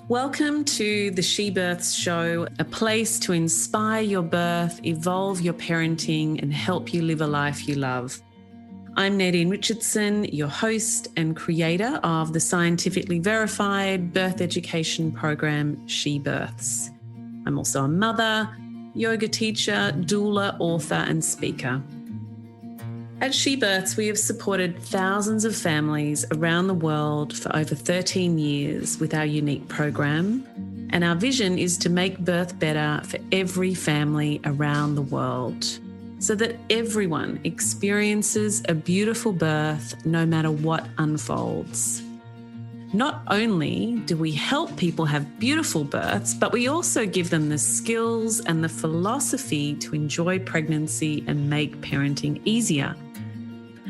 Welcome to the She Births Show, a place to inspire your birth, evolve your parenting, and help you live a life you love. I'm Nadine Richardson, your host and creator of the scientifically verified birth education program, She Births. I'm also a mother, yoga teacher, doula, author, and speaker. At She Births, we have supported thousands of families around the world for over 13 years with our unique program, and our vision is to make birth better for every family around the world so that everyone experiences a beautiful birth no matter what unfolds. Not only do we help people have beautiful births, but we also give them the skills and the philosophy to enjoy pregnancy and make parenting easier.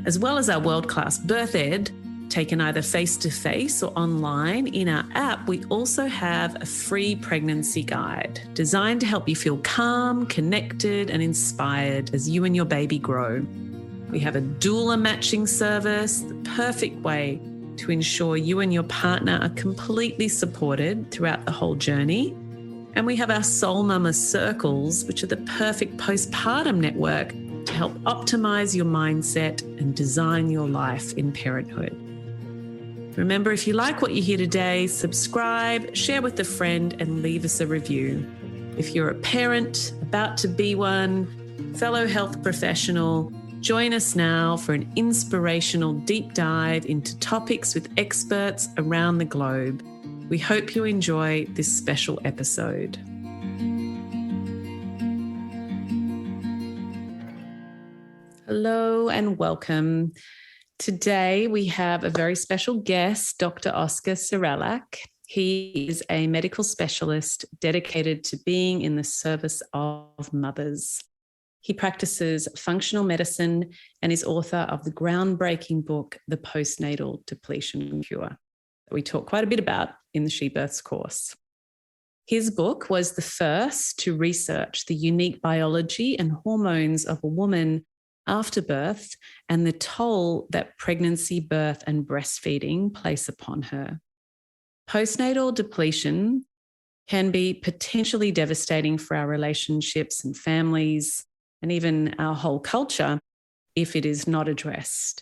As well as our world-class birth ed, taken either face-to-face or online, in our app, we also have a free pregnancy guide designed to help you feel calm, connected, and inspired as you and your baby grow. We have a doula matching service, the perfect way to ensure you and your partner are completely supported throughout the whole journey. And we have our Soul Mama Circles, which are the perfect postpartum network to help optimize your mindset and design your life in parenthood. Remember, if you like what you hear today, subscribe, share with a friend, and leave us a review. If you're a parent, about to be one, fellow health professional, join us now for an inspirational deep dive into topics with experts around the globe. We hope you enjoy this special episode. Hello and welcome. Today we have a very special guest, Dr. Oscar Serrallach. He is a medical specialist dedicated to being in the service of mothers. He practices functional medicine and is author of the groundbreaking book, The Postnatal Depletion Cure, that we talk quite a bit about in the She Births course. His book was the first to research the unique biology and hormones of a woman after birth and the toll that pregnancy, birth, and breastfeeding place upon her. Postnatal depletion can be potentially devastating for our relationships and families, and even our whole culture if it is not addressed.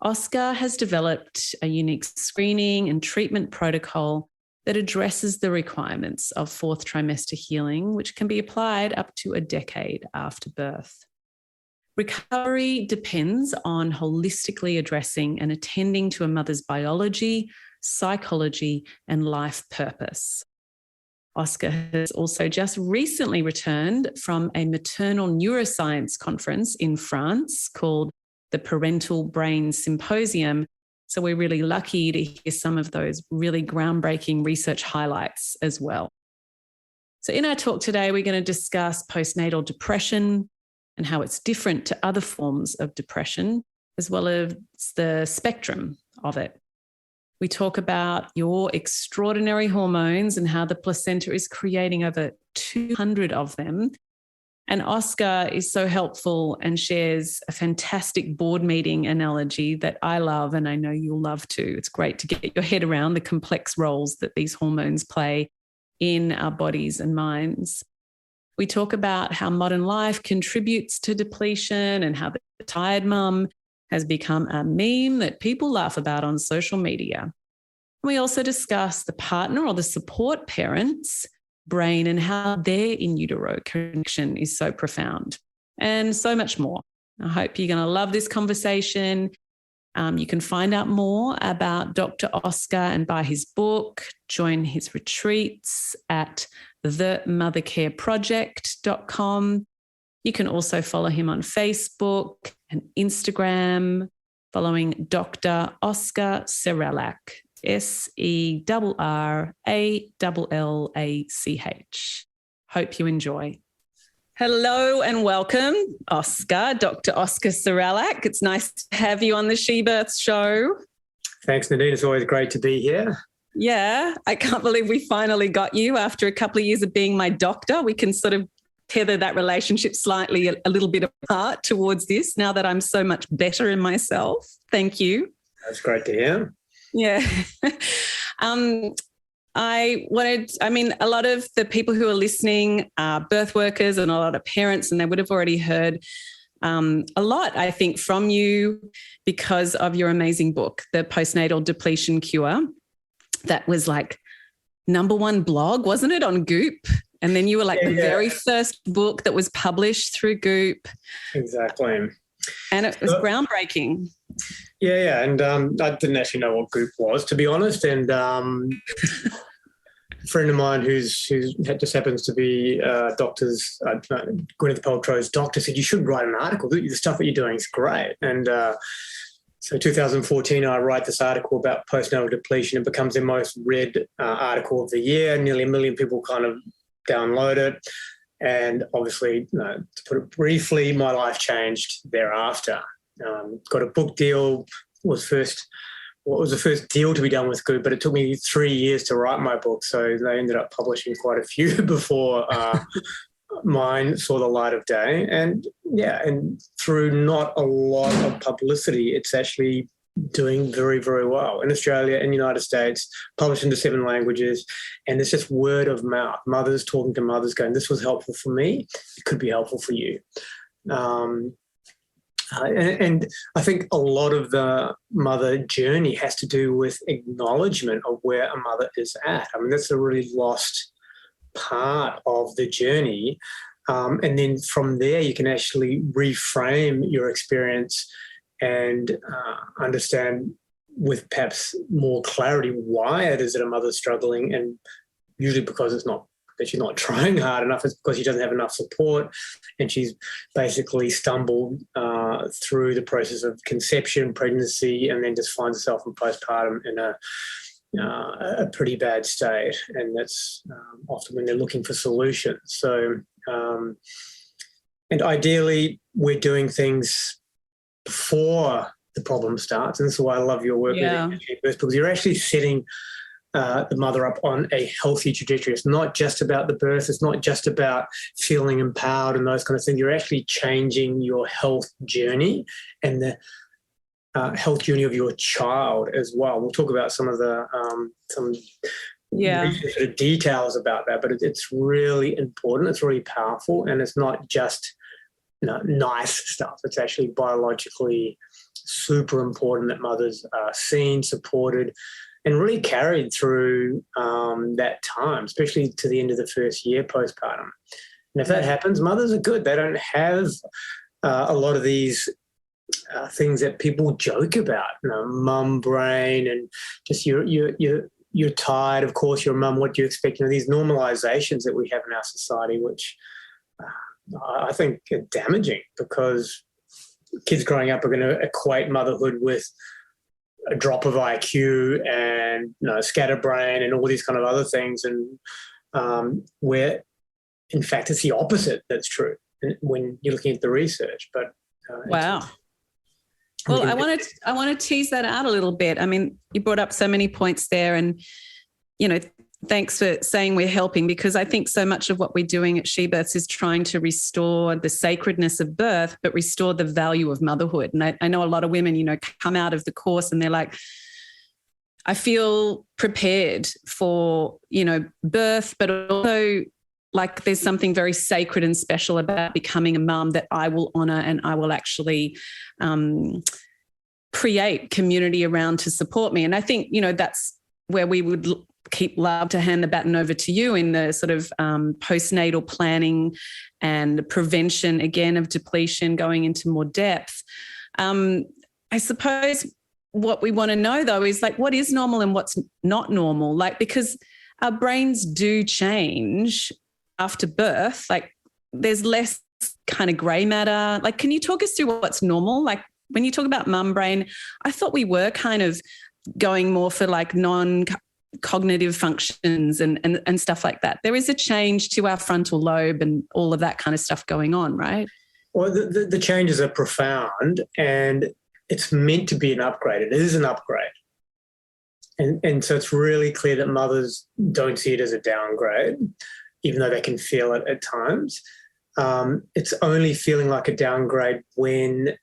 Oscar has developed a unique screening and treatment protocol that addresses the requirements of fourth trimester healing, which can be applied up to a decade after birth. Recovery depends on holistically addressing and attending to a mother's biology, psychology, and life purpose. Oscar has also just recently returned from a maternal neuroscience conference in France called the Parental Brain Symposium. So we're really lucky to hear some of those really groundbreaking research highlights as well. So in our talk today, we're going to discuss postnatal depression and how it's different to other forms of depression, as well as the spectrum of it. We talk about your extraordinary hormones and how the placenta is creating over 200 of them. And Oscar is so helpful and shares a fantastic board meeting analogy that I love, and I know you'll love too. It's great to get your head around the complex roles that these hormones play in our bodies and minds. We talk about how modern life contributes to depletion and how the tired mum has become a meme that people laugh about on social media. We also discuss the partner or the support parent's brain and how their in utero connection is so profound, and so much more. I hope you're going to love this conversation. You can find out more about Dr. Oscar and buy his book, join his retreats at themothercareproject.com. You can also follow him on Facebook and Instagram, following Dr. Oscar Serrallach, Serrallach. Hope you enjoy. Hello and welcome, Oscar, Dr. Oscar Serrallach. It's nice to have you on the She Births show. Thanks, Nadine. It's always great to be here. Yeah, I can't believe we finally got you after a couple of years of being my doctor. We can sort of tether that relationship slightly a little bit apart towards this now that I'm so much better in myself. Thank you. That's great to hear. Yeah. A lot of the people who are listening are birth workers and a lot of parents, and they would have already heard a lot, I think, from you because of your amazing book, The Postnatal Depletion Cure. That was like #1 blog, wasn't it, on Goop? And then you were like the very first book that was published through Goop. Exactly. And it was groundbreaking. Yeah. And I didn't actually know what Goop was, to be honest. And a friend of mine who just happens to be Gwyneth Paltrow's doctor said, you should write an article. The stuff that you're doing is great. And so 2014, I write this article about postnatal depletion. It becomes the most read article of the year. Nearly 1 million people kind of download it. And obviously, to put it briefly, my life changed thereafter. Got a book deal. Was the first deal to be done with Goop, but it took me 3 years to write my book. So they ended up publishing quite a few before mine saw the light of day. And through not a lot of publicity, it's actually doing very, very well in Australia and United States, published into 7 languages. And it's just word of mouth, mothers talking to mothers going, this was helpful for me, it could be helpful for you. And I think a lot of the mother journey has to do with acknowledgement of where a mother is at. I mean, that's a really lost part of the journey. And then from there, you can actually reframe your experience and understand with perhaps more clarity why it is that a mother's struggling, and usually because it's not that she's not trying hard enough, it's because she doesn't have enough support and she's basically stumbled through the process of conception, pregnancy, and then just finds herself in postpartum in a pretty bad state. And that's often when they're looking for solutions. So, and ideally we're doing things before the problem starts. And this is why I love your work with it, because you're actually setting the mother up on a healthy trajectory. It's not just about the birth. It's not just about feeling empowered and those kind of things. You're actually changing your health journey and the health journey of your child as well. We'll talk about some of the sort of details about that, but it's really important. It's really powerful, and it's not just nice stuff. It's actually biologically super important that mothers are seen, supported, and really carried through that time, especially to the end of the first year postpartum. And if that happens, mothers are good. They don't have a lot of these things that people joke about, mum brain, and just you're tired. Of course, you're a mum. What do you expect? These normalizations that we have in our society, which I think are damaging, because kids growing up are going to equate motherhood with a drop of IQ and scatterbrain and all these kind of other things, and where in fact it's the opposite that's true when you're looking at the research. But wow. Well, I want to tease that out a little bit. I mean, you brought up so many points there, and thanks for saying we're helping, because I think so much of what we're doing at She Births is trying to restore the sacredness of birth, but restore the value of motherhood. And I know a lot of women, come out of the course and they're like, I feel prepared for, birth, but also like there's something very sacred and special about becoming a mum that I will honour, and I will actually create community around to support me. And I think, that's where we would love to hand the baton over to you in the sort of postnatal planning and prevention, again, of depletion, going into more depth. I suppose what we want to know, though, is like what is normal and what's not normal, because our brains do change after birth. Like there's less kind of grey matter. Like, can you talk us through what's normal? Like when you talk about mum brain, I thought we were kind of going more for like non-cognitive functions and stuff like that. There is a change to our frontal lobe and all of that kind of stuff going on, right? Well, the changes are profound, and it's meant to be an upgrade. It is an upgrade. And so it's really clear that mothers don't see it as a downgrade, even though they can feel it at times. It's only feeling like a downgrade when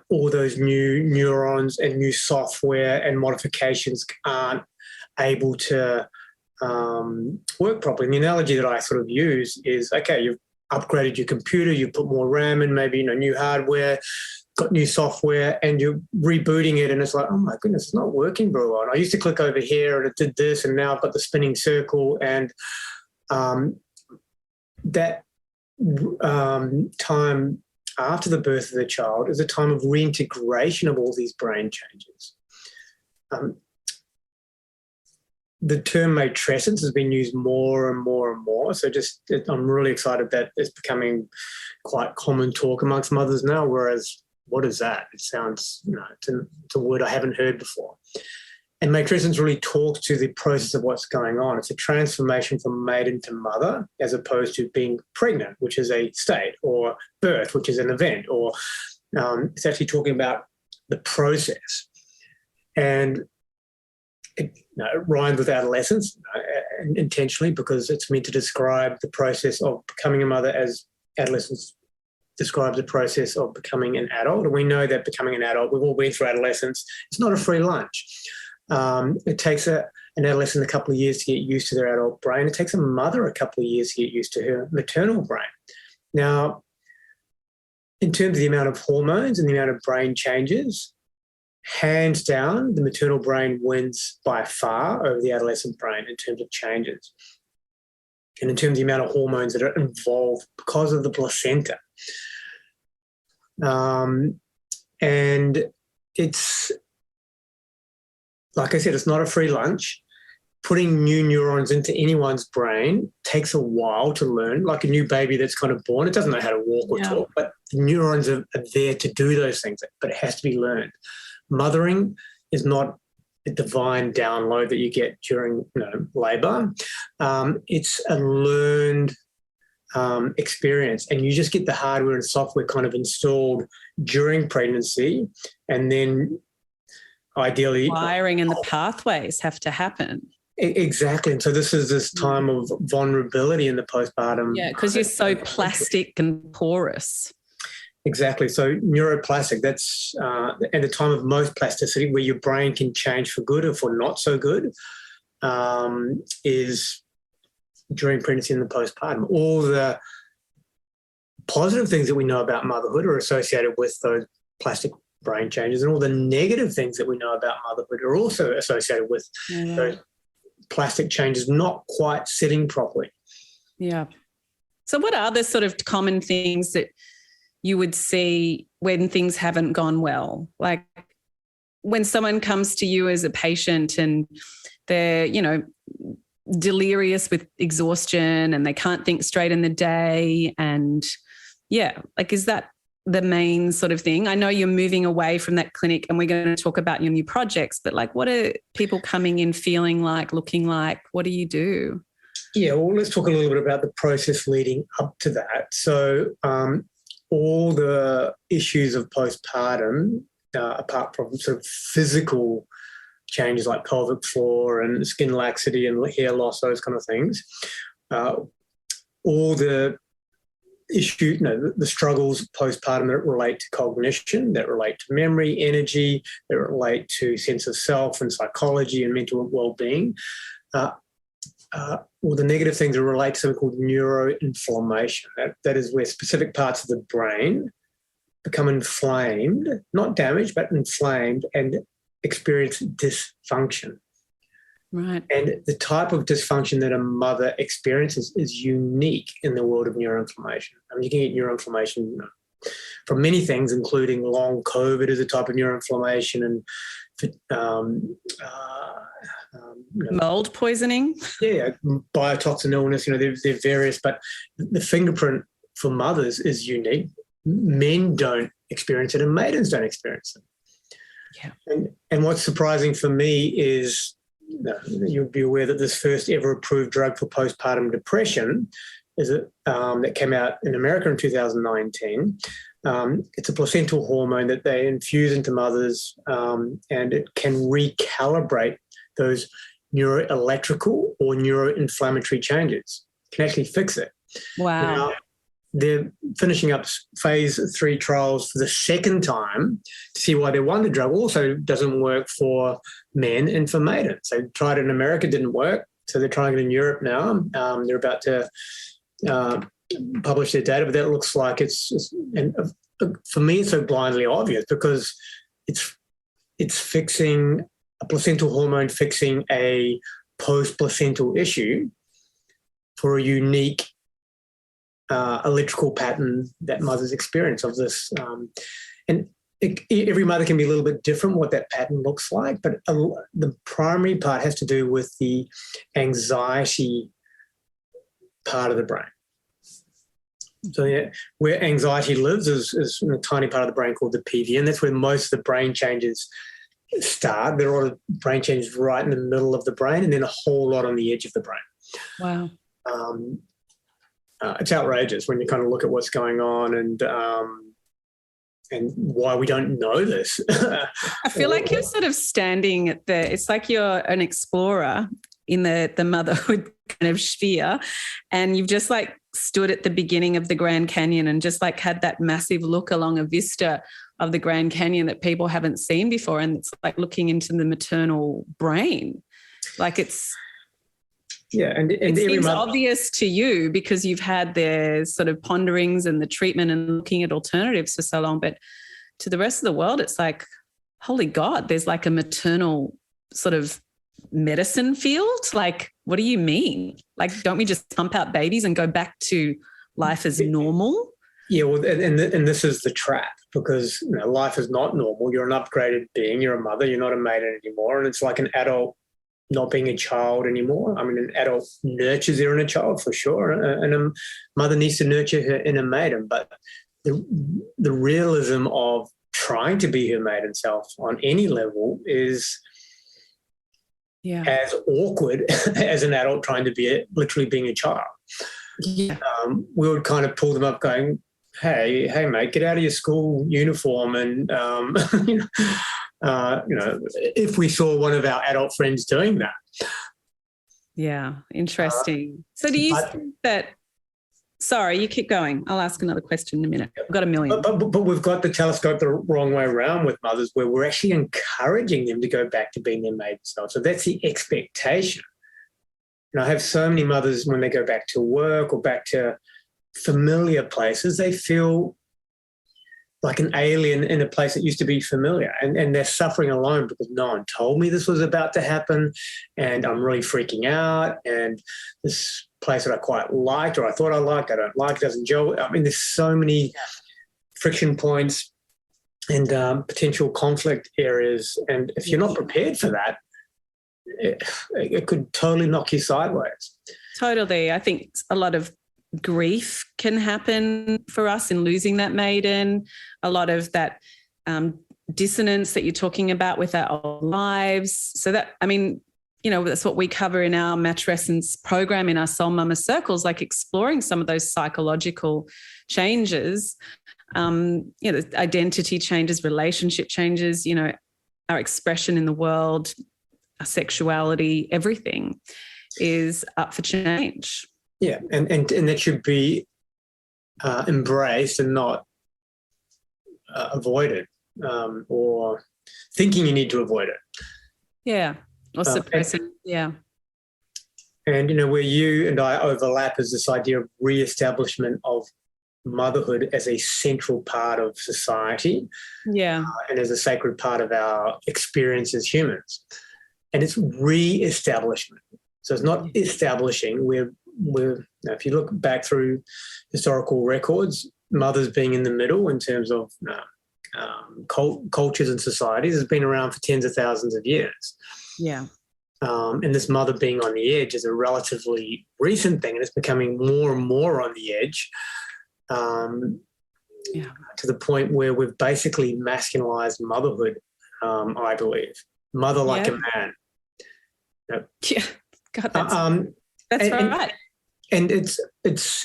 all those new neurons and new software and modifications aren't able to work properly. And the analogy that I sort of use is, okay, you've upgraded your computer, you put more RAM in, maybe new hardware, got new software, and you're rebooting it, and it's like, oh my goodness, it's not working very well. And I used to click over here and it did this, and now I've got the spinning circle. And that time after the birth of the child is a time of reintegration of all these brain changes. The term matrescence has been used more and more and more. So I'm really excited that it's becoming quite common talk amongst mothers now, whereas what is that? It sounds, it's a word I haven't heard before. And matrescence really talks to the process of what's going on. It's a transformation from maiden to mother, as opposed to being pregnant, which is a state, or birth, which is an event, or it's actually talking about the process. And it rhymes with adolescence intentionally, because it's meant to describe the process of becoming a mother as adolescence describes the process of becoming an adult. And we know that becoming an adult, we've all been through adolescence, it's not a free lunch. It takes an adolescent a couple of years to get used to their adult brain. It takes a mother a couple of years to get used to her maternal brain. Now, in terms of the amount of hormones and the amount of brain changes, hands down, the maternal brain wins by far over the adolescent brain in terms of changes. And in terms of the amount of hormones that are involved because of the placenta. And it's, like I said, it's not a free lunch. Putting new neurons into anyone's brain takes a while to learn. Like a new baby that's kind of born, it doesn't know how to walk or talk, but the neurons are there to do those things, but it has to be learned. Mothering is not a divine download that you get during labour. It's a learned experience, and you just get the hardware and software kind of installed during pregnancy, and then ideally wiring and the pathways have to happen. Exactly. And so this is this time of vulnerability in the postpartum. Yeah, because you're so plastic and porous. Exactly. So neuroplastic, that's at the time of most plasticity, where your brain can change for good or for not so good, is during pregnancy and the postpartum. All the positive things that we know about motherhood are associated with those plastic brain changes, and all the negative things that we know about motherhood are also associated with those plastic changes not quite sitting properly. Yeah. So what are the sort of common things that you would see when things haven't gone well? Like when someone comes to you as a patient and they're, delirious with exhaustion and they can't think straight in the day, and is that the main sort of thing? I know you're moving away from that clinic and we're going to talk about your new projects, but what are people coming in feeling like, looking like? What do you do? Yeah, well, let's talk a little bit about the process leading up to that. So all the issues of postpartum, apart from sort of physical changes like pelvic floor and skin laxity and hair loss, those kind of things, all the issues, the struggles postpartum that relate to cognition, that relate to memory, energy, that relate to sense of self and psychology and mental well-being, or the negative things that relate to something called neuroinflammation. That is where specific parts of the brain become inflamed, not damaged, but inflamed, and experience dysfunction. Right. And the type of dysfunction that a mother experiences is unique in the world of neuroinflammation. I mean, you can get neuroinflammation from many things, including long COVID as a type of neuroinflammation, and mold poisoning. Yeah, biotoxin illness. They're various, but the fingerprint for mothers is unique. Men don't experience it, and maidens don't experience it. Yeah. And what's surprising for me is, you'll be aware that this first ever approved drug for postpartum depression that came out in America in 2019. It's a placental hormone that they infuse into mothers, and it can recalibrate those neuroelectrical or neuroinflammatory changes. It can actually fix it. Wow. Now, they're finishing up phase 3 trials for the second time to see why their wonder drug also doesn't work for men and for maidens. They tried it in America, didn't work, so they're trying it in Europe now. They're about to publish their data, but that looks like and for me, it's so blindly obvious because it's fixing a placental hormone, fixing a post-placental issue for a unique electrical pattern that mothers experience of this. Every mother can be a little bit different what that pattern looks like, but the primary part has to do with the anxiety part of the brain. So yeah, where anxiety lives is in a tiny part of the brain called the PV, and that's where most of the brain changes start. There are a lot of brain changes right in the middle of the brain and then a whole lot on the edge of the brain. Wow. It's outrageous when you kind of look at what's going on and why we don't know this. I feel like you're sort of standing at it's like you're an explorer in the motherhood kind of sphere, and you've just like stood at the beginning of the Grand Canyon and just like had that massive look along a vista of the Grand Canyon that people haven't seen before. And it's like looking into the maternal brain. Like it's, yeah, and it seems obvious to you because you've had the sort of ponderings and the treatment and looking at alternatives for so long. But to the rest of the world, it's like, holy God, there's like a maternal sort of medicine field. Like, what do you mean? Like, don't we just pump out babies and go back to life as normal? Yeah, well, and this is the trap because life is not normal. You're an upgraded being. You're a mother. You're not a maiden anymore. And it's like an adult not being a child anymore. I mean, an adult nurtures their inner child for sure, and a mother needs to nurture her inner maiden. But the realism of trying to be her maiden self on any level is as awkward as an adult trying to be literally being a child. Yeah. We would kind of pull them up going, hey, mate, get out of your school uniform and, if we saw one of our adult friends doing that. Yeah, interesting. So do you think that, sorry, you keep going. I'll ask another question in a minute. I've got a million. But we've got the telescope the wrong way around with mothers where we're actually encouraging them to go back to being their maiden self. So that's the expectation. I have so many mothers when they go back to work or back to familiar places, they feel like an alien in a place that used to be familiar, and they're suffering alone because no one told me this was about to happen, and I'm really freaking out, and this place that I quite liked or I thought I liked, I don't like, doesn't gel. I mean, there's so many friction points and potential conflict areas, and if you're not prepared for that, it could totally knock you sideways. Totally. I think a lot of grief can happen for us in losing that maiden, a lot of that dissonance that you're talking about with our old lives. So that, I mean, that's what we cover in our matrescence program, in our Soul Mama circles, like exploring some of those psychological changes, identity changes, relationship changes, our expression in the world, our sexuality, everything is up for change. Yeah, and that should be embraced and not avoided or thinking you need to avoid it. Yeah, or suppress it. Yeah. And, where you and I overlap is this idea of reestablishment of motherhood as a central part of society. Yeah. And as a sacred part of our experience as humans. And it's re-establishment. So it's not establishing. We're if you look back through historical records, mothers being in the middle in terms of cultures and societies has been around for tens of thousands of years. Yeah. And this mother being on the edge is a relatively recent thing, and it's becoming more and more on the edge to the point where we've basically masculinized motherhood, I believe. Mother like a man. Yeah. God, that's right. And it's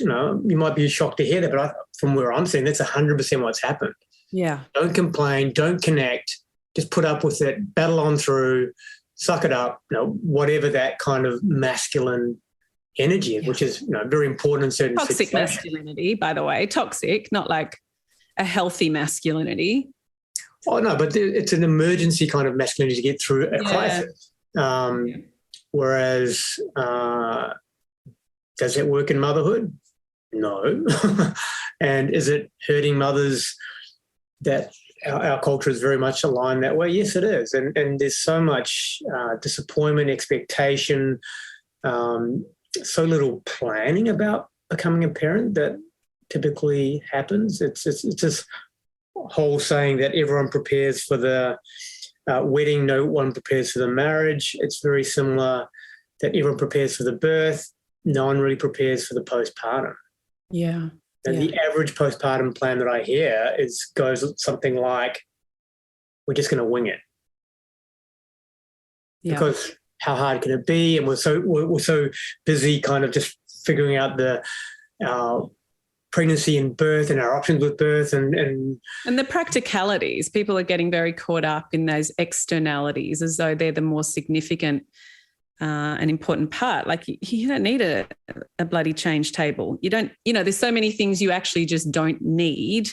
you might be shocked to hear that, but from where I'm seeing, that's 100% what's happened. Yeah. Don't complain. Don't connect. Just put up with it. Battle on through. Suck it up. Whatever that kind of masculine energy, which is very important in certain toxic situations. Masculinity, by the way, toxic, not like a healthy masculinity. Oh no, but it's an emergency kind of masculinity to get through a crisis. Whereas, does it work in motherhood? No. And is it hurting mothers that our culture is very much aligned that way? Yes, it is. And there's so much disappointment, expectation, so little planning about becoming a parent that typically happens. It's this whole saying that everyone prepares for the wedding, no one prepares for the marriage. It's very similar that everyone prepares for the birth, no one really prepares for the postpartum. Yeah. And the average postpartum plan that I hear goes something like, we're just going to wing it. Yeah. Because how hard can it be? And we're so busy kind of just figuring out the pregnancy and birth and our options with birth and the practicalities. People are getting very caught up in those externalities as though they're the more significant an important part. Like you don't need a bloody change table. You don't, there's so many things you actually just don't need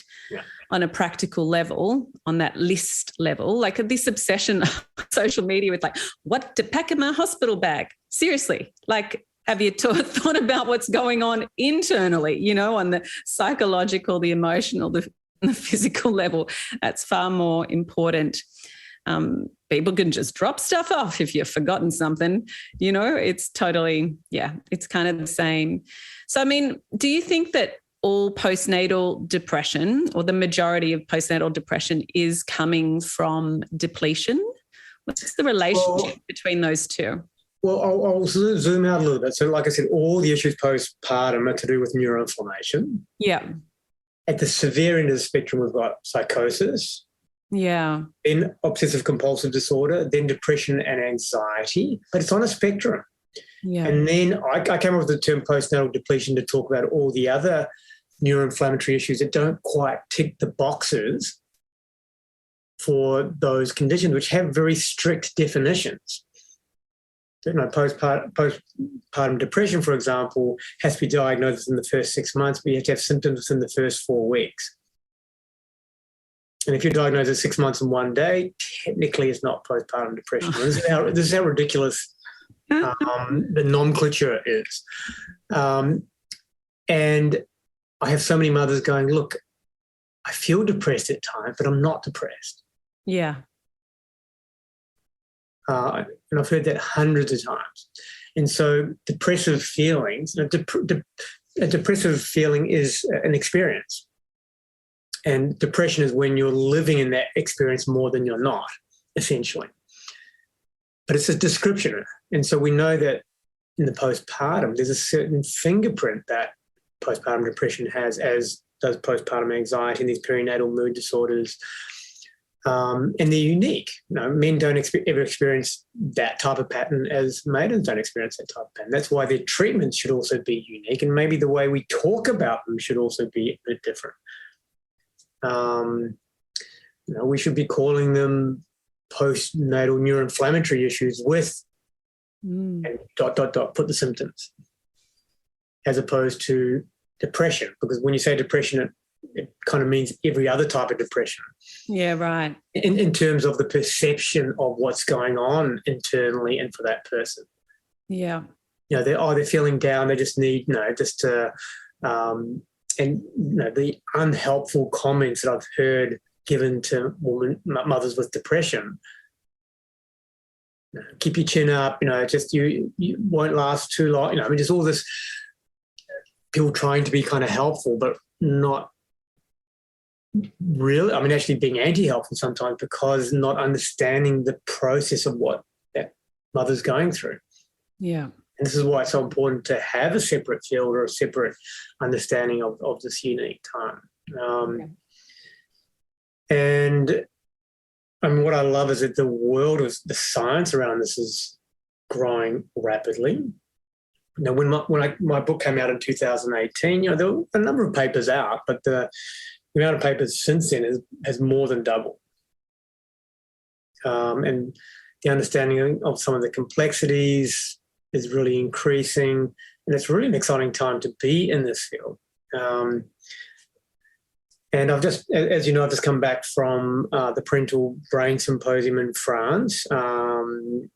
on a practical level, on that list level. Like this obsession on social media with like, what to pack in my hospital bag? Seriously, like, have you thought about what's going on internally, on the psychological, the emotional, the physical level? That's far more important. People can just drop stuff off if you've forgotten something, it's totally, it's kind of the same. So, I mean, do you think that all postnatal depression or the majority of postnatal depression is coming from depletion? What's the relationship between those two? Well, I'll zoom out a little bit. So like I said, all the issues postpartum are to do with neuroinflammation. Yeah. At the severe end of the spectrum, we've got psychosis. Yeah. Then obsessive compulsive disorder, then depression and anxiety. But it's on a spectrum. Yeah. And then I came up with the term postnatal depletion to talk about all the other neuroinflammatory issues that don't quite tick the boxes for those conditions, which have very strict definitions. Postpartum depression, for example, has to be diagnosed in the first 6 months, but you have to have symptoms within the first 4 weeks. And if you're diagnosed at 6 months and 1 day, technically it's not postpartum depression. This is how ridiculous the nomenclature is. And I have so many mothers going, look, I feel depressed at times, but I'm not depressed. Yeah. And I've heard that hundreds of times. And so depressive feelings, a depressive feeling is an experience. And depression is when you're living in that experience more than you're not, essentially. But it's a description. And so we know that in the postpartum, there's a certain fingerprint that postpartum depression has, as does postpartum anxiety and these perinatal mood disorders. And they're unique. Men don't ever experience that type of pattern as maidens don't experience that type of pattern. That's why their treatments should also be unique, and maybe the way we talk about them should also be a bit different. We should be calling them postnatal neuroinflammatory issues with and ... put the symptoms, as opposed to depression, because when you say depression, it kind of means every other type of depression. Yeah, right. In terms of the perception of what's going on internally and for that person. Yeah. They're feeling down. They just need, the unhelpful comments that I've heard given to mothers with depression. Keep your chin up, just you won't last too long. Just all this, people trying to be kind of helpful, but not really, actually being anti-helpful sometimes, because not understanding the process of what that mother's going through. Yeah. And this is why it's so important to have a separate field or a separate understanding of this unique time. And what I love is that the world of the science around this is growing rapidly. When my book came out in 2018, there were a number of papers out, but the amount of papers since then has more than doubled. And the understanding of some of the complexities is really increasing, and it's really an exciting time to be in this field. And I've just, as you know, I've just come back from the Parental Brain Symposium in France 2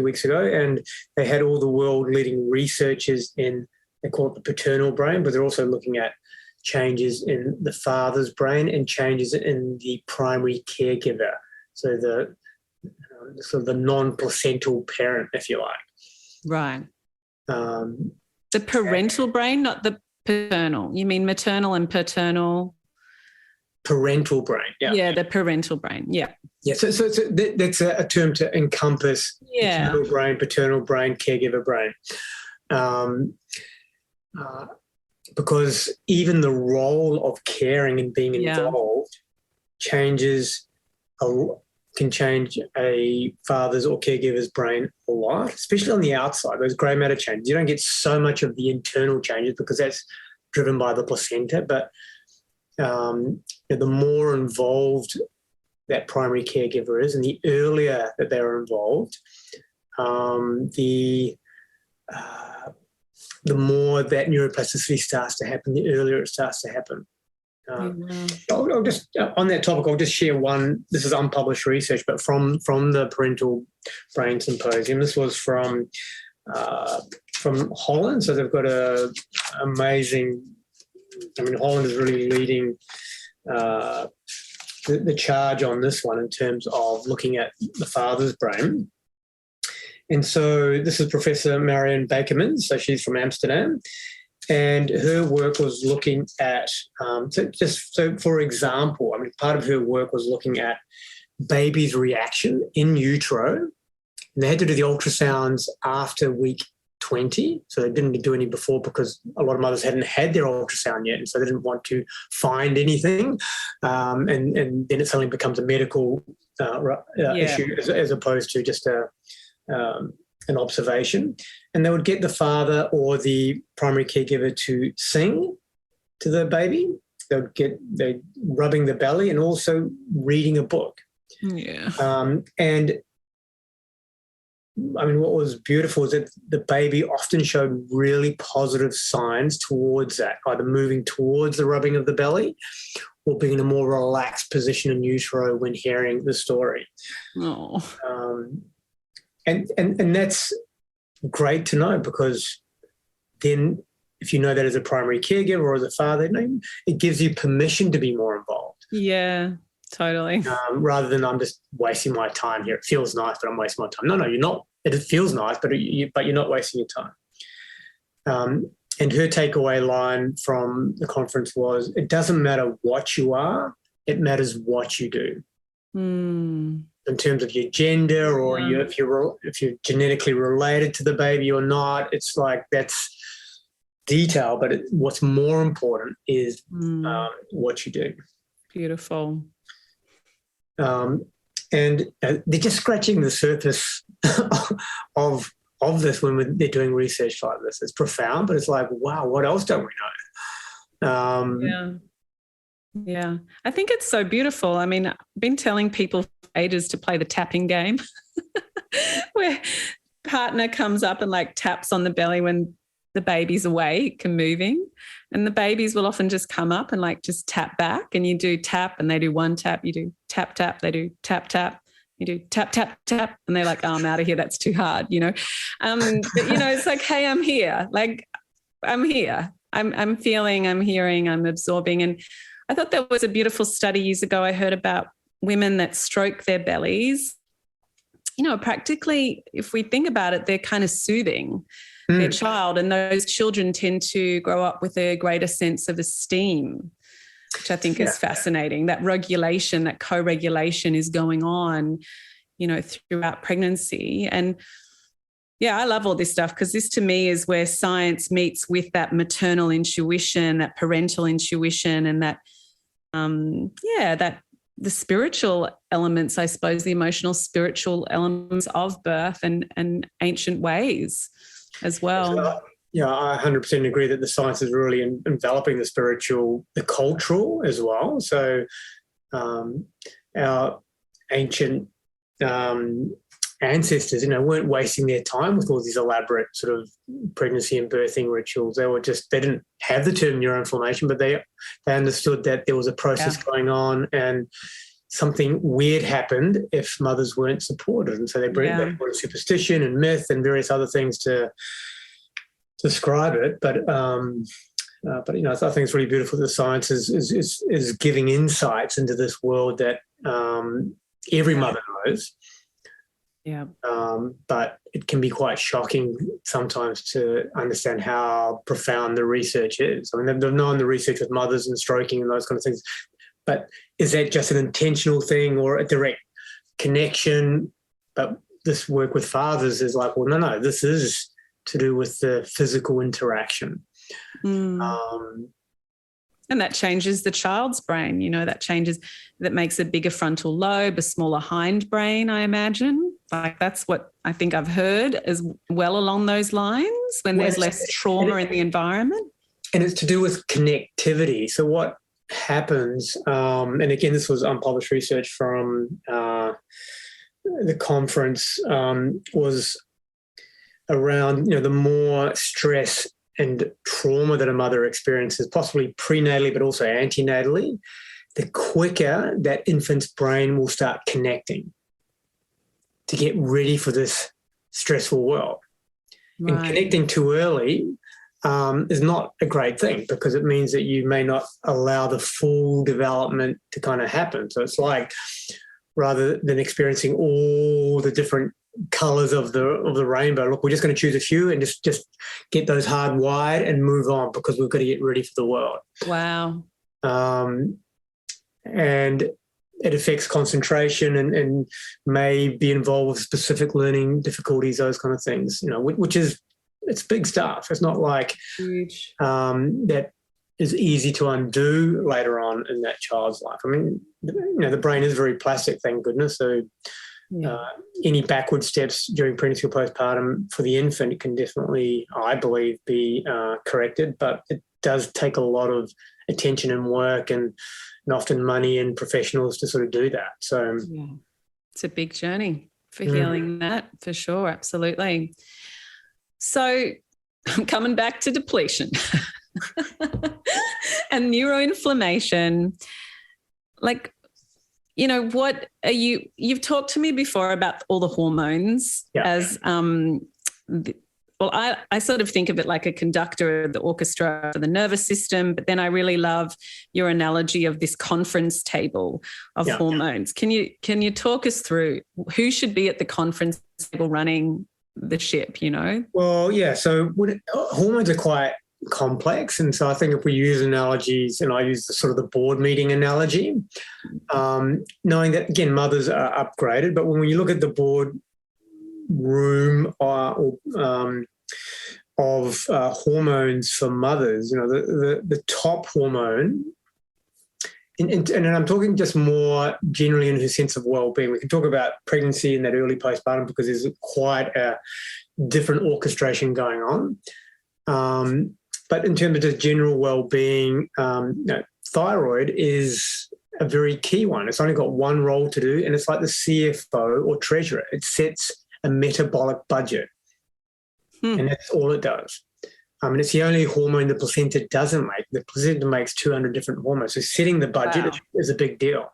weeks ago, and they had all the world-leading researchers in, they call it the paternal brain, but they're also looking at changes in the father's brain and changes in the primary caregiver, so the sort of the non-placental parent, if you like. Right. The parental brain, not the paternal. You mean maternal and paternal? Parental brain, yeah. Yeah, the parental brain, yeah. Yeah, so that's a term to encompass maternal brain, paternal brain, caregiver brain. Because even the role of caring and being involved can change a father's or caregiver's brain a lot, especially on the outside, those grey matter changes. You don't get so much of the internal changes because that's driven by the placenta, but the more involved that primary caregiver is and the earlier that they're involved, the more that neuroplasticity starts to happen, the earlier it starts to happen. I'll just, on that topic, I'll just share one. This is unpublished research, but from the Parental Brain Symposium. This was from Holland. So they've got a amazing. I mean, Holland is really leading the charge on this one in terms of looking at the father's brain. And so this is Professor Marion Bakerman. So she's from Amsterdam. And her work was looking at, so for example, I mean, part of her work was looking at baby's reaction in utero. And they had to do the ultrasounds after week 20. So they didn't do any before because a lot of mothers hadn't had their ultrasound yet. And so they didn't want to find anything. And then it suddenly becomes a medical issue as opposed to just an observation. And they would get the father or the primary caregiver to sing to the baby. They rubbing the belly and also reading a book. Yeah. And I mean, what was beautiful is that the baby often showed really positive signs towards that, either moving towards the rubbing of the belly or being in a more relaxed position in utero when hearing the story. Oh. And that's great to know, because then if you know that as a primary caregiver or as a father, it gives you permission to be more involved. Yeah, totally. Rather than I'm just wasting my time here. It feels nice, but I'm wasting my time. No, you're not. It feels nice, but you're not wasting your time. And her takeaway line from the conference was, it doesn't matter what you are, it matters what you do. In terms of your gender or if you're genetically related to the baby or not, it's like that's detail, but what's more important is what you do. Beautiful. And they're just scratching the surface of this when they're doing research like this. It's profound, but it's like, wow, what else don't we know? Yeah. I think it's so beautiful. I mean, I've been telling people for ages to play the tapping game where partner comes up and like taps on the belly when the baby's awake and moving, and the babies will often just come up and like just tap back, and you do tap and they do one tap, you do tap, tap, they do tap, tap, you do tap, tap, tap, and they're like, oh, I'm out of here. That's too hard, But, it's like, hey, I'm here. Like, I'm here. I'm feeling, I'm hearing, I'm absorbing. And I thought there was a beautiful study years ago I heard about women that stroke their bellies. Practically, if we think about it, they're kind of soothing their child, and those children tend to grow up with a greater sense of esteem, which I think is fascinating. That regulation, that co-regulation is going on, throughout pregnancy. And I love all this stuff, because this to me is where science meets with that maternal intuition, that parental intuition, and that, that the spiritual elements, I suppose, the emotional spiritual elements of birth and ancient ways as well. I 100% agree that the science is really enveloping the spiritual, the cultural as well. So our ancient ancestors, weren't wasting their time with all these elaborate sort of pregnancy and birthing rituals. They didn't have the term neuroinflammation, but they understood that there was a process going on and something weird happened if mothers weren't supported. And so they brought superstition and myth and various other things to describe it. But I think it's really beautiful that the science is giving insights into this world that every mother knows. Yeah. But it can be quite shocking sometimes to understand how profound the research is. I mean, they've known the research with mothers and stroking and those kind of things, but is that just an intentional thing or a direct connection? But this work with fathers is like, well, no, this is to do with the physical interaction. And that changes the child's brain, that makes a bigger frontal lobe, a smaller hindbrain, I imagine. Like that's what I think I've heard as well along those lines when there's less trauma in the environment. And it's to do with connectivity. So what happens, and again, this was unpublished research from the conference, was around, the more stress and trauma that a mother experiences, possibly prenatally but also antenatally, the quicker that infant's brain will start connecting to get ready for this stressful world. Right. And connecting too early is not a great thing because it means that you may not allow the full development to kind of happen. So it's like rather than experiencing all the different colours of the rainbow, look, we're just going to choose a few and just get those hardwired and move on because we've got to get ready for the world. Wow. And it affects concentration and may be involved with specific learning difficulties, those kind of things, which is, it's big stuff. It's not like huge. That is easy to undo later on in that child's life. I mean, the brain is very plastic, thank goodness. So any backward steps during pregnancy or postpartum for the infant can definitely, I believe, be corrected, but it does take a lot of attention and work and often money and professionals to sort of do that. So it's a big journey for healing that, for sure, absolutely. So I'm coming back to depletion and neuroinflammation. Like, what are you've talked to me before about all the hormones as, I sort of think of it like a conductor of the orchestra for the nervous system, but then I really love your analogy of this conference table of hormones. Can you talk us through who should be at the conference table running the ship, Well, so hormones are quite complex, and so I think if we use analogies, and I use the sort of the board meeting analogy, knowing that again mothers are upgraded, but when you look at the board room of hormones for mothers, the top hormone, and I'm talking just more generally in her sense of well-being. We can talk about pregnancy and that early postpartum because there's quite a different orchestration going on. But in terms of just general well-being, thyroid is a very key one. It's only got one role to do, and it's like the CFO or treasurer. It sets a metabolic budget, and that's all it does. And it's the only hormone the placenta doesn't make. The placenta makes 200 different hormones. So setting the budget is a big deal.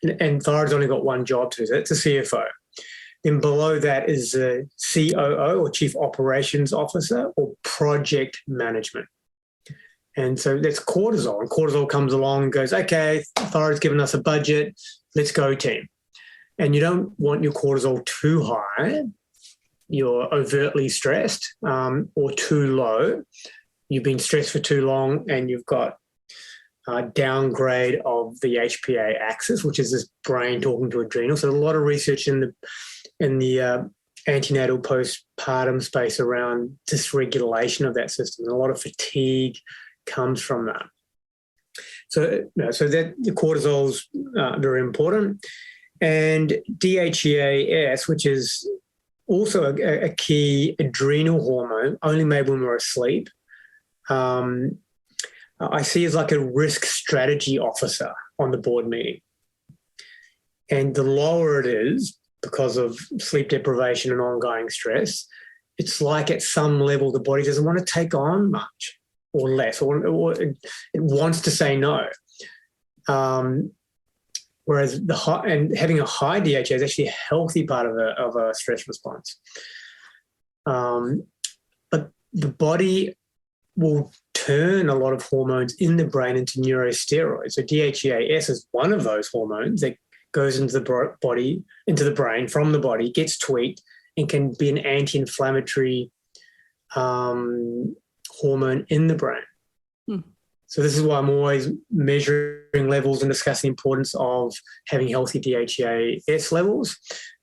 And thyroid's only got one job to do. So it's a CFO. Then below that is a COO or Chief Operations Officer or project management. And so that's cortisol. And cortisol comes along and goes, okay, thyroid's given us a budget. Let's go, team. And you don't want your cortisol too high. You're overtly stressed, or too low. You've been stressed for too long and you've got a downgrade of the HPA axis, which is this brain talking to adrenal. So a lot of research in the antenatal postpartum space around dysregulation of that system. And a lot of fatigue comes from that. So that the cortisol's very important. And DHEAS, which is also a key adrenal hormone, only made when we're asleep, I see as like a risk strategy officer on the board meeting. And the lower it is, because of sleep deprivation and ongoing stress, it's like at some level the body doesn't want to take on much or less, or it wants to say no. Whereas having a high DHA is actually a healthy part of a stress response. But the body will turn a lot of hormones in the brain into neurosteroids. So DHEAS is one of those hormones that goes into the body, into the brain from the body, gets tweaked, and can be an anti-inflammatory hormone in the brain. So this is why I'm always measuring levels and discussing the importance of having healthy DHEAS levels.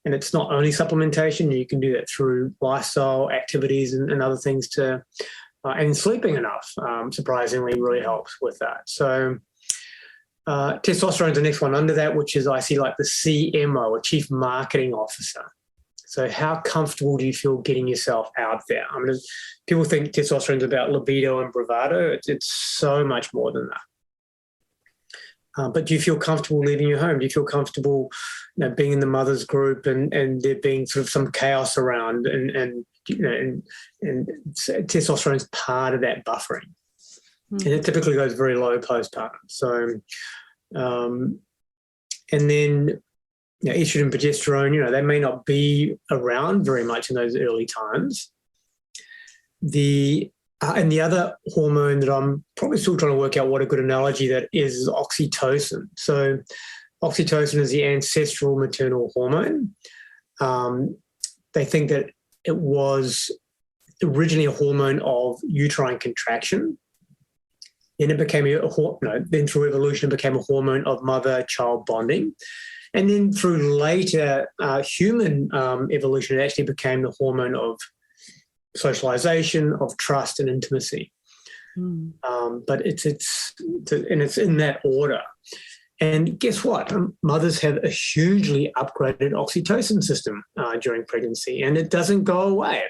And it's not only supplementation. You can do that through lifestyle activities and other things and sleeping enough, surprisingly, really helps with that. So testosterone is the next one under that, which is I see like the CMO, or Chief Marketing Officer. So how comfortable do you feel getting yourself out there? I mean, people think testosterone is about libido and bravado. It's so much more than that. But do you feel comfortable leaving your home? Do you feel comfortable being in the mother's group and there being sort of some chaos around and testosterone is part of that buffering. And it typically goes very low postpartum. So, and then estrogen, progesterone, they may not be around very much in those early times. And the other hormone that I'm probably still trying to work out what a good analogy that is oxytocin. So oxytocin is the ancestral maternal hormone. They think that it was originally a hormone of uterine contraction. Then it became then through evolution it became a hormone of mother-child bonding. And then through later human evolution, it actually became the hormone of socialization, of trust and intimacy. But it's in that order. And guess what? Mothers have a hugely upgraded oxytocin system during pregnancy, and it doesn't go away.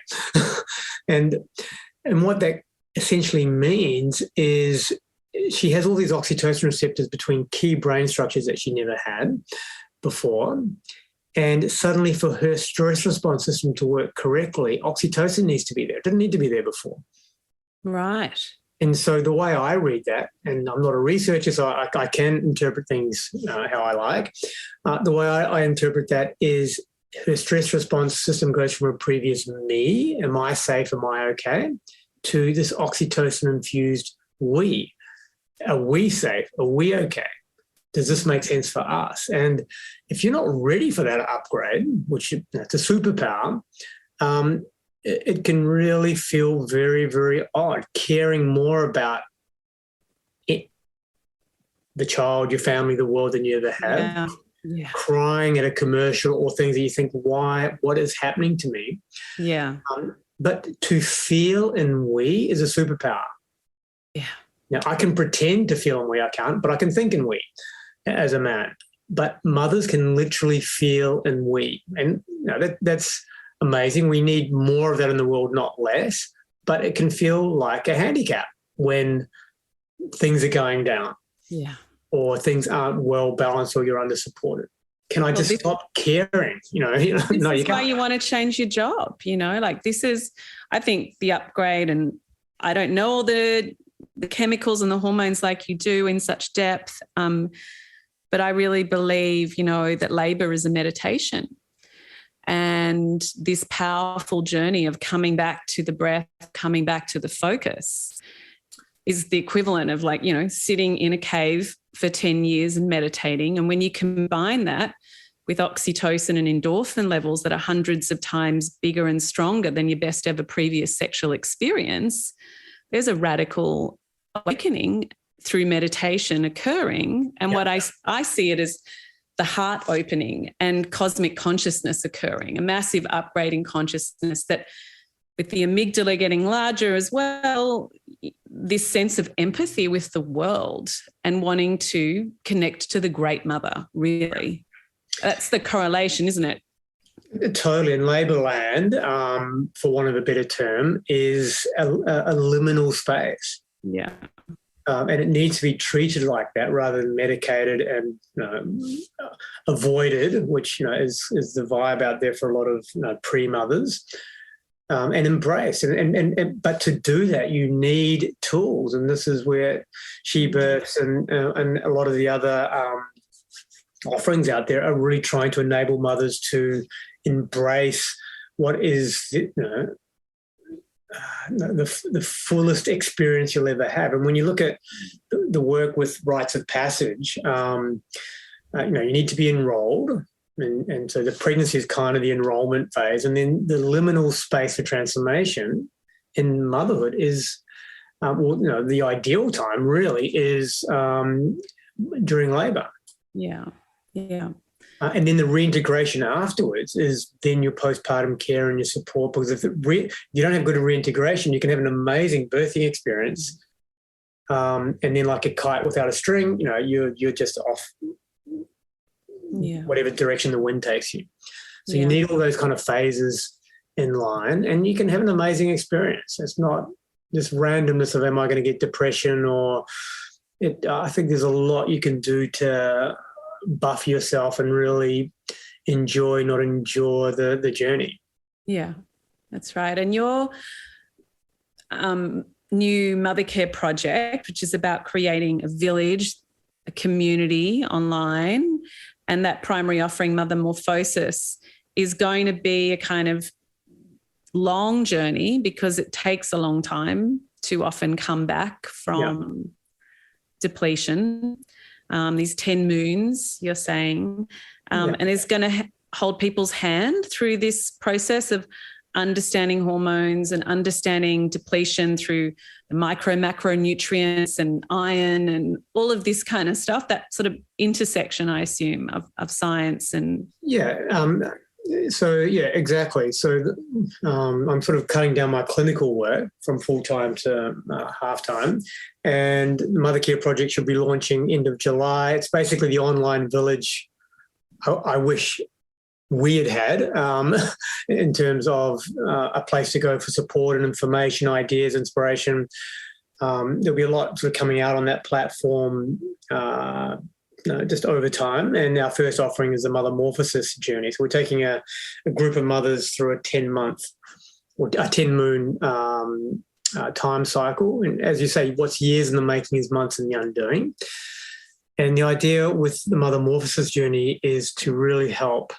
and what that essentially means is she has all these oxytocin receptors between key brain structures that she never had before. And suddenly for her stress response system to work correctly, oxytocin needs to be there. It didn't need to be there before. Right. And so the way I read that, and I'm not a researcher, so I can interpret things how I like. The way I interpret that is her stress response system goes from a previous me, am I safe, am I okay, to this oxytocin-infused we. Are we safe? Are we okay? Does this make sense for us? And if you're not ready for that upgrade, which it's a superpower, it can really feel very, very odd, caring more about the child, your family, the world than you ever have. Yeah. Crying at a commercial or things that you think, what is happening to me? Yeah. But to feel in we is a superpower. Yeah. Now, I can pretend to feel in we, I can't, but I can think in we as a man. But mothers can literally feel in we. And that's amazing. We need more of that in the world, not less. But it can feel like a handicap when things are going down. Yeah. Or things aren't well balanced or you're under supported. Can I just stop caring? This is why you want to change your job, like this is, I think, the upgrade. And I don't know all the chemicals and the hormones like you do in such depth. But I really believe, that labor is a meditation. And this powerful journey of coming back to the breath, coming back to the focus is the equivalent of sitting in a cave for 10 years and meditating. And when you combine that with oxytocin and endorphin levels that are hundreds of times bigger and stronger than your best ever previous sexual experience, there's a radical awakening through meditation occurring. And what I see it as the heart opening and cosmic consciousness occurring, a massive upgrade in consciousness that with the amygdala getting larger as well, this sense of empathy with the world and wanting to connect to the great mother, really. That's the correlation, isn't it? Totally. And labour land, for want of a better term, is a liminal space. Yeah. and it needs to be treated like that rather than medicated and avoided, which is the vibe out there for a lot of pre-mothers, and embraced. But to do that, you need tools, and this is where She Births and a lot of the other offerings out there are really trying to enable mothers to embrace what is the fullest experience you'll ever have. And when you look at the work with rites of passage, you need to be enrolled. And so the pregnancy is kind of the enrollment phase. And then the liminal space for transformation in motherhood is, the ideal time really is during labour. Yeah, yeah. And then the reintegration afterwards is then your postpartum care and your support, because if you don't have good reintegration, you can have an amazing birthing experience, and then like a kite without a string, you're just off whatever direction the wind takes you. So you need all those kind of phases in line, and you can have an amazing experience. It's not just randomness of, am I going to get depression, or I think there's a lot you can do to buff yourself and really enjoy, not endure the journey. Yeah, that's right. And your new mother care project, which is about creating a village, a community online, and that primary offering, Mother Morphosis, is going to be a kind of long journey because it takes a long time to often come back from depletion. These 10 moons, you're saying, and is going to hold people's hand through this process of understanding hormones and understanding depletion through the macro nutrients and iron and all of this kind of stuff, that sort of intersection, I assume, of science and... Exactly. So I'm sort of cutting down my clinical work from full-time to half-time, and the Mother Care Project should be launching end of July. It's basically the online village I wish we had in terms of a place to go for support and information, ideas, inspiration. There'll be a lot sort of coming out on that platform just over time. And our first offering is the Mother Morphosis journey. So we're taking a group of mothers through a 10-month or a 10-moon time cycle. And as you say, what's years in the making is months in the undoing. And the idea with the Mother Morphosis journey is to really help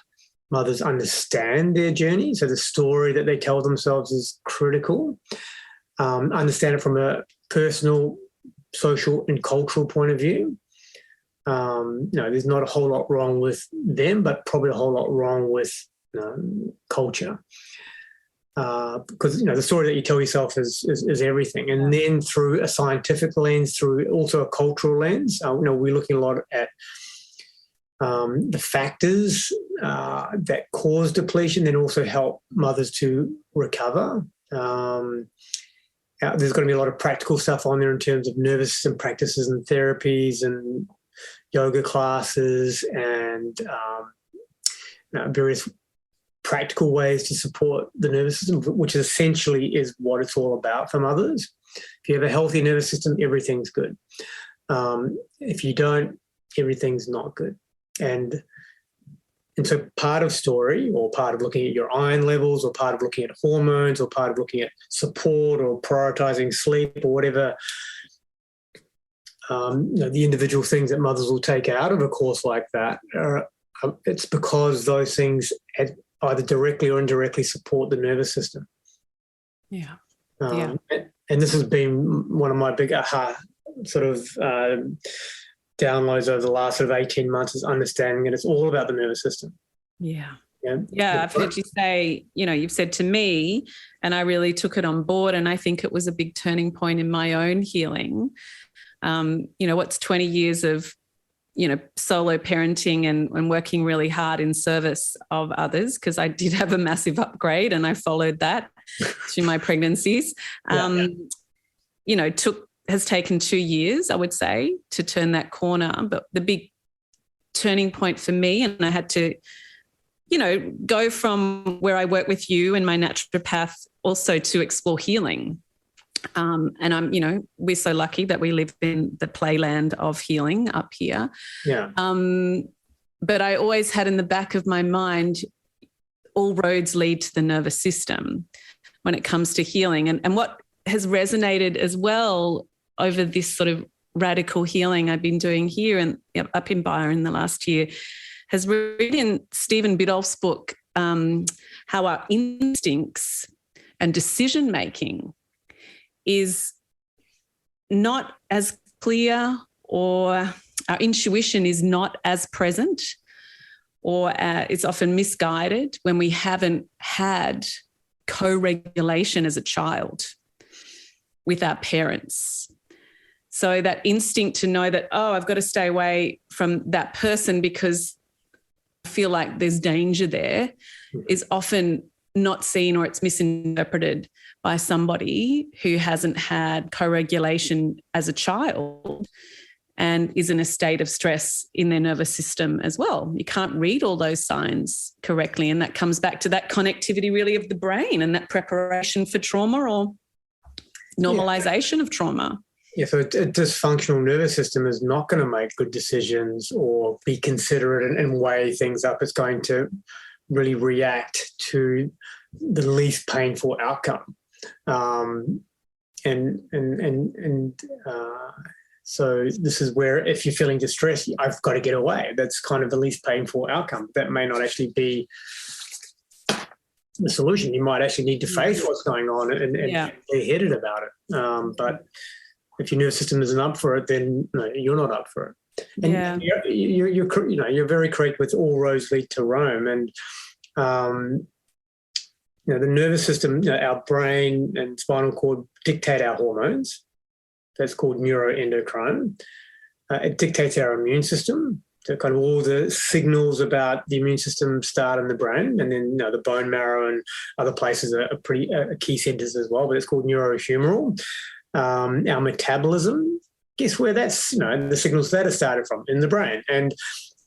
mothers understand their journey. So the story that they tell themselves is critical. Understand it from a personal, social, and cultural point of view. There's not a whole lot wrong with them, but probably a whole lot wrong with culture. Because the story that you tell yourself is everything. And then through a scientific lens, through also a cultural lens, we're looking a lot at the factors that cause depletion, then also help mothers to recover. There's going to be a lot of practical stuff on there in terms of nervous system practices and therapies and yoga classes and various practical ways to support the nervous system, which essentially is what it's all about for mothers. If you have a healthy nervous system, everything's good. If you don't, everything's not good. And so part of story, or part of looking at your iron levels, or part of looking at hormones, or part of looking at support or prioritizing sleep or whatever, the individual things that mothers will take out of a course like that, it's because those things either directly or indirectly support the nervous system. Yeah. And this has been one of my big aha sort of downloads over the last sort of 18 months, is understanding that it's all about the nervous system. Yeah. I've heard you say, you've said to me, and I really took it on board, and I think it was a big turning point in my own healing. What's 20 years of, solo parenting and working really hard in service of others, because I did have a massive upgrade and I followed that through my pregnancies. Has taken 2 years, I would say, to turn that corner. But the big turning point for me, and I had to, go from where I work with you and my naturopath also to explore healing. And we're so lucky that we live in the playland of healing up here. Yeah. But I always had in the back of my mind, all roads lead to the nervous system when it comes to healing. And what has resonated as well over this sort of radical healing I've been doing here and up in Byron the last year has read in Stephen Biddulph's book, how our instincts and decision-making is not as clear, or our intuition is not as present, or it's often misguided when we haven't had co-regulation as a child with our parents. So that instinct to know that, I've got to stay away from that person because I feel like there's danger there is often not seen, or it's misinterpreted by somebody who hasn't had co-regulation as a child and is in a state of stress in their nervous system as well. You can't read all those signs correctly, and that comes back to that connectivity really of the brain and that preparation for trauma or normalization of trauma. Yeah, so a dysfunctional nervous system is not going to make good decisions or be considerate and weigh things up. It's going to really react to the least painful outcome. So this is where, if you're feeling distressed, I've got to get away. That's kind of the least painful outcome. That may not actually be the solution. You might actually need to face what's going on and be headed about it. But if your nervous system isn't up for it, then you're not up for it. And you're very correct with all roads lead to Rome. And the nervous system, our brain and spinal cord dictate our hormones. That's called neuroendocrine. It dictates our immune system. So kind of all the signals about the immune system start in the brain, and then the bone marrow and other places are pretty key centers as well. But it's called neurohumoral. Our metabolism, guess where that's the signals that are started from? In the brain. And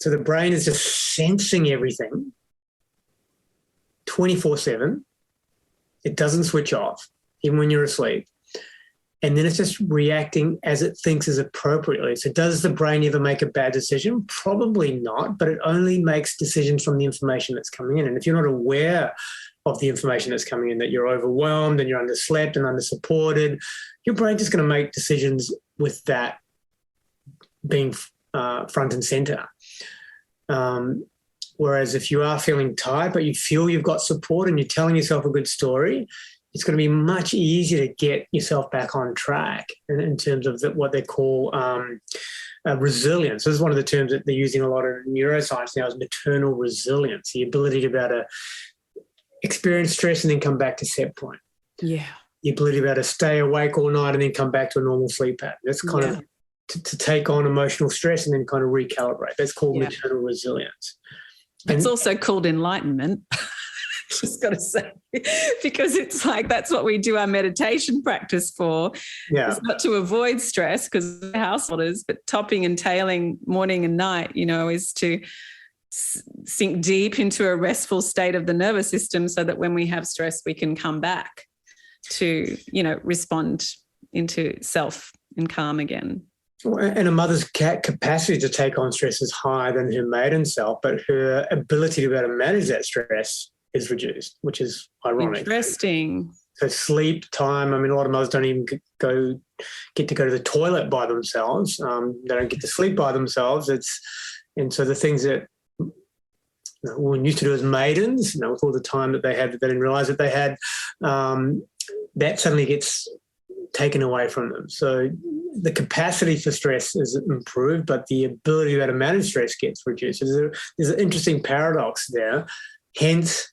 so the brain is just sensing everything 24/7. It doesn't switch off, even when you're asleep. And then it's just reacting as it thinks is appropriately. So does the brain ever make a bad decision? Probably not, but it only makes decisions from the information that's coming in. And if you're not aware of the information that's coming in, that you're overwhelmed and you're underslept and undersupported, your brain's just going to make decisions with that being front and center. Whereas if you are feeling tired, but you feel you've got support and you're telling yourself a good story, it's going to be much easier to get yourself back on track in terms of what they call resilience. This is one of the terms that they're using a lot in neuroscience now, is maternal resilience, the ability to be able to experience stress and then come back to set point. Yeah. The ability to be able to stay awake all night and then come back to a normal sleep pattern. That's kind of to take on emotional stress and then kind of recalibrate. That's called maternal resilience. It's also called enlightenment. Just got to say, because it's like that's what we do our meditation practice for. Yeah. It's not to avoid stress because we're householders, but topping and tailing morning and night, is to sink deep into a restful state of the nervous system so that when we have stress, we can come back to, respond into self and calm again. And a mother's capacity to take on stress is higher than her maiden self, but her ability to be able to manage that stress is reduced, which is ironic. Interesting. So sleep time, a lot of mothers don't even get to go to the toilet by themselves. They don't get to sleep by themselves. And so the things that women used to do as maidens, with all the time that they had that they didn't realise that they had, that suddenly gets taken away from them. So the capacity for stress is improved, but the ability to be able to manage stress gets reduced. So there's an interesting paradox there. Hence,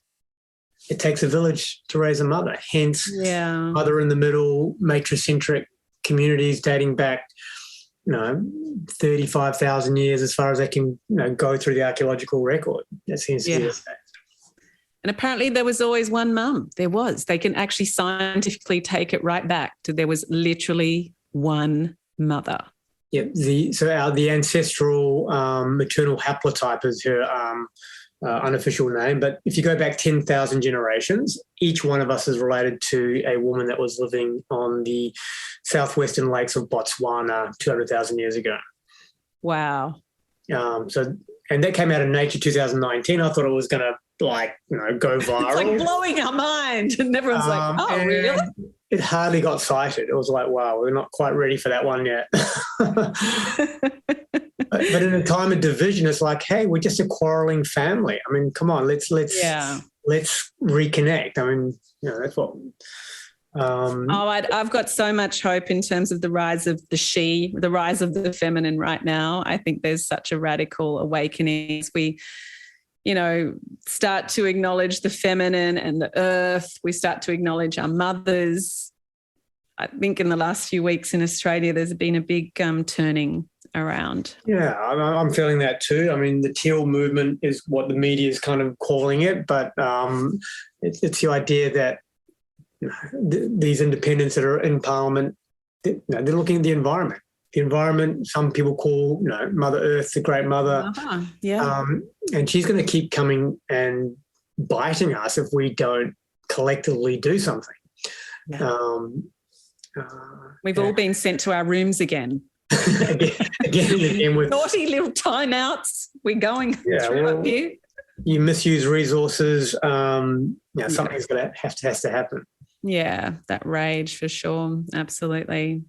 it takes a village to raise a mother. Hence, mother in the middle, matricentric communities dating back, 35,000 years as far as they can go through the archaeological record. That seems to be the case. And apparently there was always one mum. They can actually scientifically take it right back to there was literally one mother. Yeah, the ancestral maternal haplotype is her unofficial name, but if you go back 10,000 generations, each one of us is related to a woman that was living on the southwestern lakes of Botswana 200,000 years ago. Wow. And that came out of Nature 2019. I thought it was going to go viral. It's like blowing our mind. And everyone's like, oh, really? It hardly got cited. It was like, wow, we're not quite ready for that one yet. But in a time of division, it's like, hey, we're just a quarreling family. I mean, come on, let's reconnect. I mean, that's what. I've got so much hope in terms of the rise of the rise of the feminine right now. I think there's such a radical awakening as we, start to acknowledge the feminine and the earth. We start to acknowledge our mothers. I think in the last few weeks in Australia, there's been a big turning around. Yeah, I'm feeling that too. I mean, the teal movement is what the media is kind of calling it, but it's the idea that these independents that are in Parliament, they're looking at the environment. The environment, some people call, Mother Earth, the Great Mother. Yeah. And she's going to keep coming and biting us if we don't collectively do something. Yeah. We've all been sent to our rooms again. again with naughty little timeouts. We're going through up here. You misuse resources. Something's going to has to happen. Yeah, that rage for sure. Absolutely.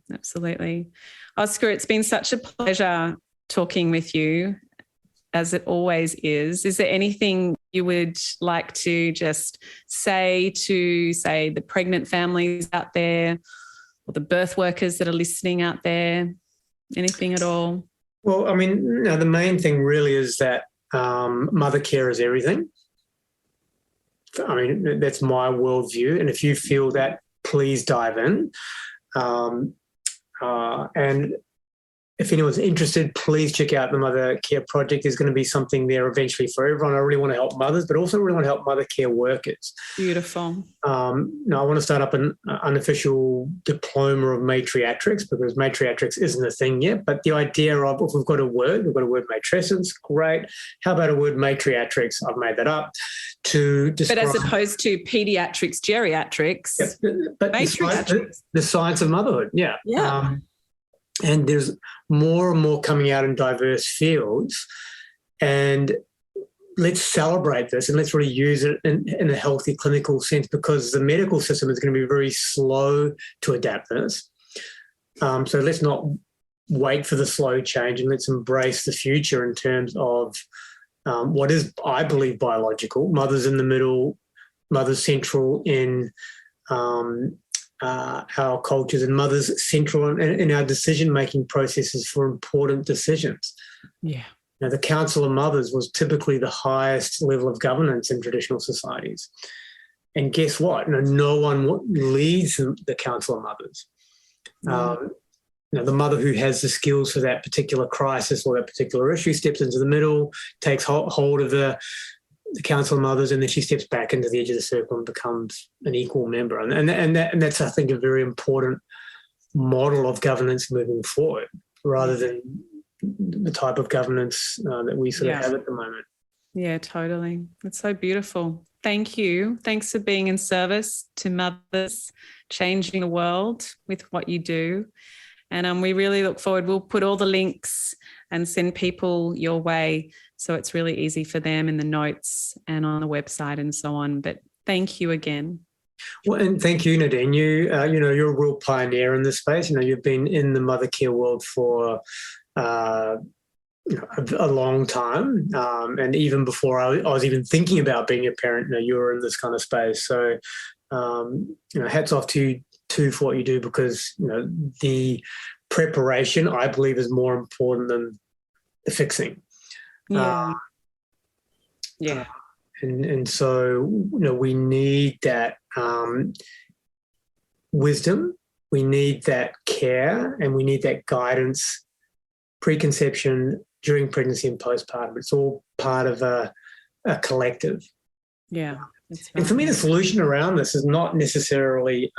Oscar, it's been such a pleasure talking with you, as it always is. Is there anything you would like to just say to, the pregnant families out there or the birth workers that are listening out there? Anything at all? Well, I mean, the main thing really is that mother care is everything. I mean, that's my worldview. And if you feel that, please dive in. And if anyone's interested, please check out the Mother Care Project. There's going to be something there eventually for everyone. I really want to help mothers, but also really want to help mother care workers. Beautiful. I want to start up an unofficial diploma of matriatrics, because matriatrics isn't a thing yet. But the idea of, if we've got a word matrescence, great. How about a word matriatrics? I've made that up to describe. But as opposed to pediatrics, geriatrics, but matriatrics. The science of motherhood, yeah. Yeah. And there's more and more coming out in diverse fields, and let's celebrate this and let's really use it in a healthy clinical sense, because the medical system is going to be very slow to adapt this. So let's not wait for the slow change, and let's embrace the future in terms of what is, I believe, biological. Mother's in the middle, mother's central in our cultures, and mother's central in our decision-making processes for important decisions. Yeah. The Council of Mothers was typically the highest level of governance in traditional societies. And guess what? No one leads the Council of Mothers. The mother who has the skills for that particular crisis or that particular issue steps into the middle, takes hold of the Council of Mothers, and then she steps back into the edge of the circle and becomes an equal member. And that's, I think, a very important model of governance moving forward, rather than the type of governance that we sort of have at the moment. Yeah, totally. It's so beautiful. Thank you. Thanks for being in service to mothers, changing the world with what you do. And we really look forward. We'll put all the links and send people your way, so it's really easy for them in the notes and on the website and so on. But thank you again. Well, and thank you, Nadine. You're a real pioneer in this space. You've been in the mother care world for a long time, and even before I was even thinking about being a parent, you were in this kind of space. So, hats off to you for what you do, because the preparation, I believe, is more important than the fixing. Yeah. And so we need that wisdom, we need that care, and we need that guidance, preconception, during pregnancy and postpartum. It's all part of a collective. Yeah. That's right. And for me, the solution around this is not necessarily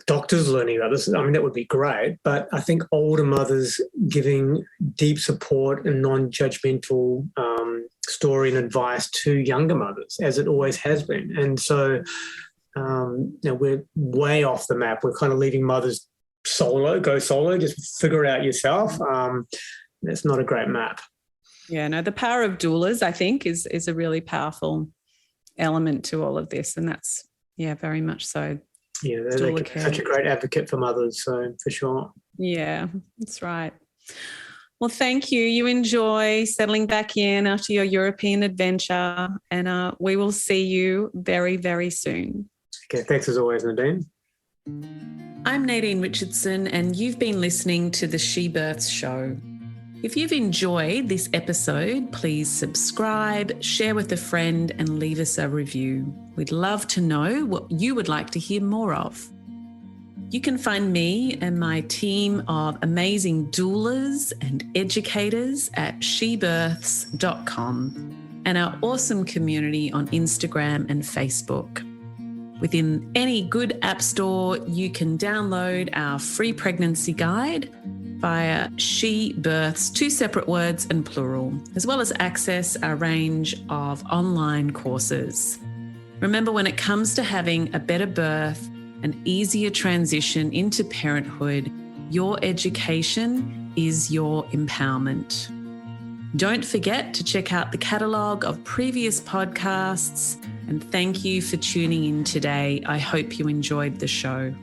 doctors learning about this. I mean, that would be great. But I think older mothers giving deep support and non-judgmental story and advice to younger mothers, as it always has been. And so we're way off the map. We're kind of leaving mothers go solo, just figure it out yourself. That's not a great map. Yeah, no, the power of doulas, I think, is a really powerful element to all of this. And that's, very much so. Yeah, they're such a great advocate for mothers, so for sure. Yeah, that's right. Well, thank you. You enjoy settling back in after your European adventure, and we will see you very, very soon. Okay, thanks as always, Nadine. I'm Nadine Richardson, and you've been listening to the She Births Show. If you've enjoyed this episode, please subscribe, share with a friend, and leave us a review. We'd love to know what you would like to hear more of. You can find me and my team of amazing doulas and educators at shebirths.com and our awesome community on Instagram and Facebook. Within any good app store, you can download our free pregnancy guide via She Births, 2 separate words and plural, as well as access a range of online courses. Remember, when it comes to having a better birth, an easier transition into parenthood, your education is your empowerment. Don't forget to check out the catalogue of previous podcasts, and thank you for tuning in today. I hope you enjoyed the show.